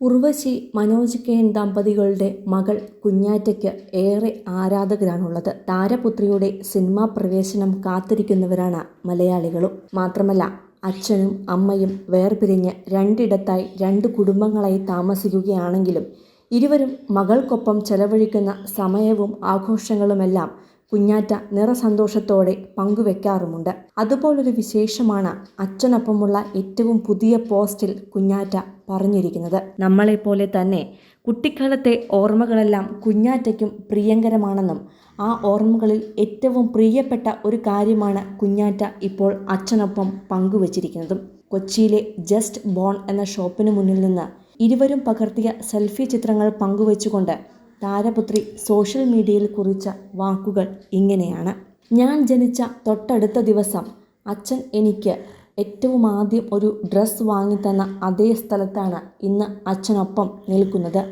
Urvashi Manoj K N ദമ്പതികളുടെ മകൾ കുഞ്ഞാറ്റയ്ക്ക് ഏറെ ആരാധകരാണുള്ളത്. താരപുത്രിയുടെ സിനിമാ പ്രവേശനം കാത്തിരിക്കുന്നവരാണ് മലയാളികളും. മാത്രമല്ല, അച്ഛനും അമ്മയും വേർപിരിഞ്ഞ് രണ്ടിടത്തായി രണ്ട് കുടുംബങ്ങളായി താമസിക്കുകയാണെങ്കിലും ഇരുവരും മകൾക്കൊപ്പം ചെലവഴിക്കുന്ന സമയവും ആഘോഷങ്ങളുമെല്ലാം കുഞ്ഞാറ്റ നിറസന്തോഷത്തോടെ പങ്കുവെക്കാറുമുണ്ട്. അതുപോലൊരു വിശേഷമാണ് അച്ഛനൊപ്പമുള്ള ഏറ്റവും പുതിയ പോസ്റ്റിൽ കുഞ്ഞാറ്റ പറഞ്ഞിരിക്കുന്നത്. നമ്മളെപ്പോലെ തന്നെ കുട്ടിക്കാലത്തെ ഓർമ്മകളെല്ലാം കുഞ്ഞാറ്റയ്ക്കും പ്രിയങ്കരമാണെന്നും ആ ഓർമ്മകളിൽ ഏറ്റവും പ്രിയപ്പെട്ട ഒരു കാര്യമാണ് കുഞ്ഞാറ്റ ഇപ്പോൾ അച്ഛനൊപ്പം പങ്കുവച്ചിരിക്കുന്നതും. കൊച്ചിയിലെ ജസ്റ്റ് ബോൺ എന്ന ഷോപ്പിന് മുന്നിൽ നിന്ന് ഇരുവരും പകർത്തിയ സെൽഫി ചിത്രങ്ങൾ പങ്കുവച്ചുകൊണ്ട് താരപുത്രി സോഷ്യൽ മീഡിയയിൽ കുറിച്ച വാക്കുകൾ ഇങ്ങനെയാണ്: ഞാൻ ജനിച്ച തൊട്ടടുത്ത ദിവസം അച്ഛൻ എനിക്ക് ഏറ്റവും ആദ്യം ഒരു ഡ്രസ്സ് വാങ്ങിത്തന്ന അതേ സ്ഥലത്താണ് ഇന്ന് അച്ഛനൊപ്പം നിൽക്കുന്നത്.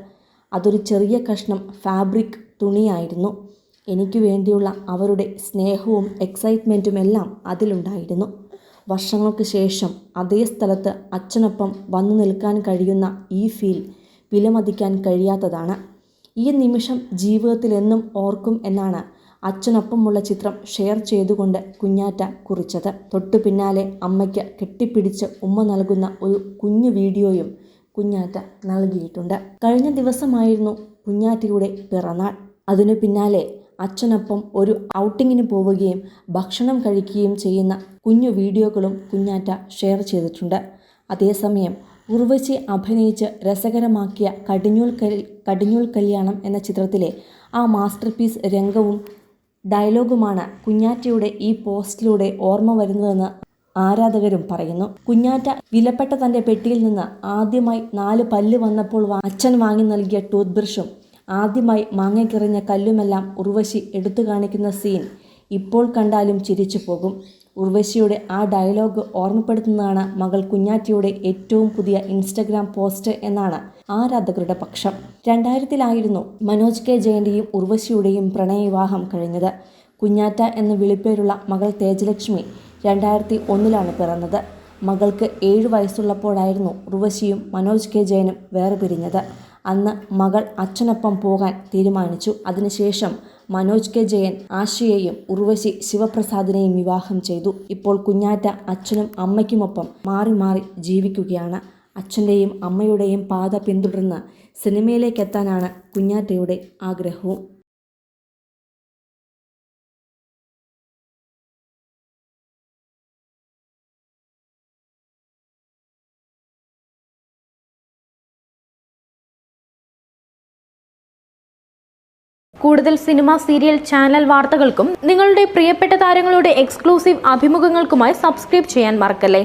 അതൊരു ചെറിയ കഷ്ണം ഫാബ്രിക് തുണിയായിരുന്നു. എനിക്ക് വേണ്ടിയുള്ള അവരുടെ സ്നേഹവും എക്സൈറ്റ്മെൻറ്റും എല്ലാം അതിലുണ്ടായിരുന്നു. വർഷങ്ങൾക്ക് ശേഷം അതേ സ്ഥലത്ത് അച്ഛനൊപ്പം വന്നു നിൽക്കാൻ കഴിയുന്ന ഈ ഫീൽ വിലമതിക്കാൻ കഴിയാത്തതാണ്. ഈ നിമിഷം ജീവിതത്തിൽ എന്നും ഓർക്കും എന്നാണ് അച്ഛനൊപ്പമുള്ള ചിത്രം ഷെയർ ചെയ്തുകൊണ്ട് കുഞ്ഞാറ്റ കുറിച്ചത്. തൊട്ടു പിന്നാലെ അമ്മയ്ക്ക് കെട്ടിപ്പിടിച്ച് ഉമ്മ നൽകുന്ന ഒരു കുഞ്ഞു വീഡിയോയും കുഞ്ഞാറ്റ നൽകിയിട്ടുണ്ട്. കഴിഞ്ഞ ദിവസമായിരുന്നു കുഞ്ഞാറ്റയുടെ പിറന്നാൾ. അതിനു പിന്നാലെ അച്ഛനൊപ്പം ഒരു ഔട്ടിങ്ങിന് പോവുകയും ഭക്ഷണം കഴിക്കുകയും ചെയ്യുന്ന കുഞ്ഞു വീഡിയോകളും കുഞ്ഞാറ്റ ഷെയർ ചെയ്തിട്ടുണ്ട്. അതേസമയം ഉർവശി അഭിനയിച്ച് രസകരമാക്കിയ കടിഞ്ഞൂൽ കല്യാണം എന്ന ചിത്രത്തിലെ ആ മാസ്റ്റർ പീസ് രംഗവും ഡയലോഗുമാണ് കുഞ്ഞാറ്റയുടെ ഈ പോസ്റ്റിലൂടെ ഓർമ്മ വരുന്നതെന്ന് ആരാധകരും പറയുന്നു. കുഞ്ഞാറ്റ വിലപ്പെട്ട തൻ്റെ പെട്ടിയിൽ നിന്ന് ആദ്യമായി 4 പല്ല് വന്നപ്പോൾ അച്ഛൻ വാങ്ങി നൽകിയ ടൂത്ത് ബ്രഷും ആദ്യമായി മാങ്ങയ്ക്കെറിഞ്ഞ കല്ലുമെല്ലാം ഉർവശി എടുത്തു കാണിക്കുന്ന സീൻ ഇപ്പോൾ കണ്ടാലും ചിരിച്ചു പോകും. ഉർവശിയുടെ ആ ഡയലോഗ് ഓർമ്മപ്പെടുത്തുന്നതാണ് മകൾ കുഞ്ഞാറ്റയുടെ ഏറ്റവും പുതിയ ഇൻസ്റ്റഗ്രാം പോസ്റ്റ് എന്നാണ് ആരാധകരുടെ പക്ഷം. 2000-ലായിരുന്നു മനോജ് കെ ജയൻ്റെയും ഉർവശിയുടെയും പ്രണയവിവാഹം കഴിഞ്ഞത്. കുഞ്ഞാറ്റ എന്ന വിളിപ്പേരുള്ള മകൾ തേജലക്ഷ്മി 2001-ലാണ് പിറന്നത്. മകൾക്ക് 7 വയസ്സുള്ളപ്പോഴായിരുന്നു ഉർവശിയും മനോജ് കെ ജയനും വേർപിരിഞ്ഞത്. അന്ന് മകൾ അച്ഛനൊപ്പം പോകാൻ തീരുമാനിച്ചു. അതിനുശേഷം മനോജ് കെ ജയൻ ആശയെയും ഉർവശി ശിവപ്രസാദിനെയും വിവാഹം ചെയ്തു. ഇപ്പോൾ കുഞ്ഞാറ്റ അച്ഛനും അമ്മയ്ക്കുമൊപ്പം മാറി മാറി ജീവിക്കുകയാണ്. അച്ഛൻ്റെയും അമ്മയുടെയും പാത പിന്തുടർന്ന് സിനിമയിലേക്കെത്താനാണ് കുഞ്ഞാറ്റയുടെ ആഗ്രഹവും. കൂടുതൽ സിനിമ, സീരിയൽ, ചാനൽ വാർത്തകൾക്കും നിങ്ങളുടെ പ്രിയപ്പെട്ട താരങ്ങളുടെ എക്സ്ക്ലൂസീവ് അഭിമുഖങ്ങൾക്കുമായി സബ്സ്ക്രൈബ് ചെയ്യാൻ മറക്കല്ലേ.